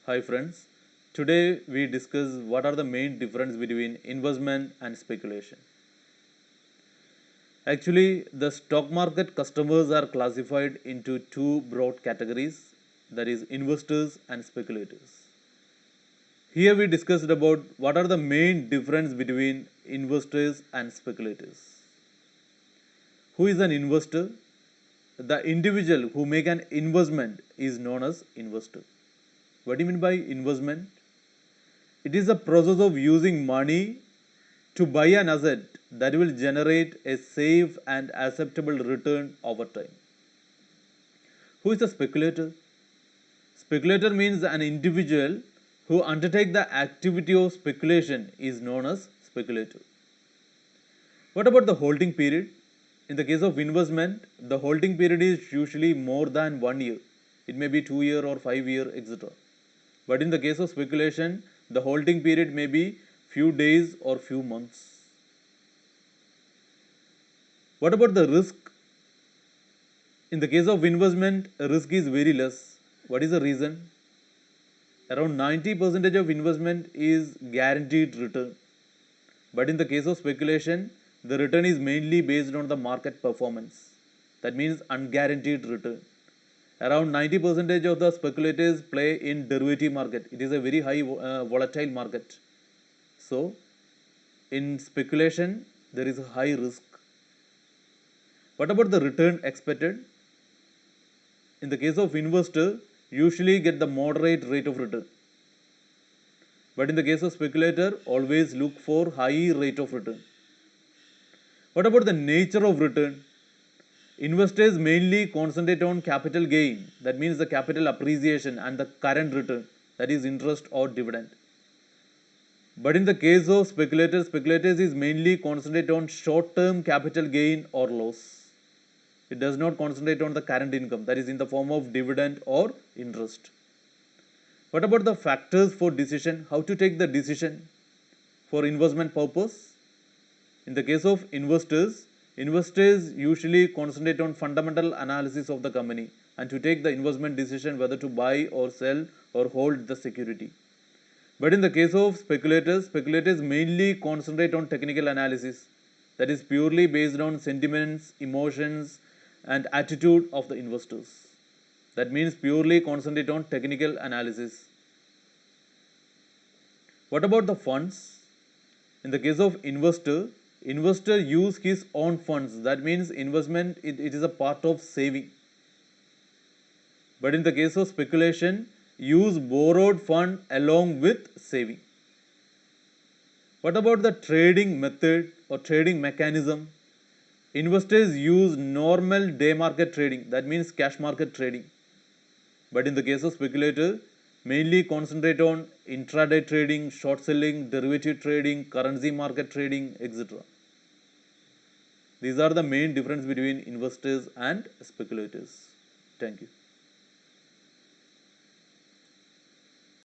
Hi friends, today we discuss what are the main difference between investment and speculation. Actually, the stock market customers are classified into two broad categories, that is investors and speculators. Here we discussed about what are the main difference between investors and speculators. Who is an investor? The individual who make an investment is known as investor. What do you mean by investment? It is the process of using money to buy an asset that will generate a safe and acceptable return over time. Who is a speculator? Speculator means an individual who undertake the activity of speculation is known as speculator. What about the holding period? In the case of investment, the holding period is usually more than 1 year. It may be 2 year or 5 year, etc. But in the case of speculation, the holding period may be few days or few months. What about the risk? In the case of investment, risk is very less. What is the reason? Around 90% of investment is guaranteed return. But in the case of speculation, the return is mainly based on the market performance. That means unguaranteed return. Around 90% of the speculators play in derivative market. It is a very high volatile market. So, in speculation, there is a high risk. What about the return expected? In the case of investor, usually get the moderate rate of return. But in the case of speculator, always look for high rate of return. What about the nature of return? Investors mainly concentrate on capital gain, that means the capital appreciation, and the current return, that is interest or dividend. But in the case of speculators is mainly concentrate on short-term capital gain or loss. It does not concentrate on the current income, that is in the form of dividend or interest. What about the factors for decision? How to take the decision for investment purpose? In the case of investors usually concentrate on fundamental analysis of the company and to take the investment decision whether to buy or sell or hold the security. But in the case of speculators mainly concentrate on technical analysis, that is purely based on sentiments, emotions, and attitude of the investors. That means purely concentrate on technical analysis. What about the funds? In the case of investor use his own funds. That means investment, it is a part of saving. But in the case of speculation, use borrowed fund along with saving. What about the trading method or trading mechanism? Investors use normal day market trading, that means cash market trading. But in the case of speculator, mainly concentrate on intraday trading, short selling, derivative trading, currency market trading, etc. These are the main difference between investors and speculators. Thank you.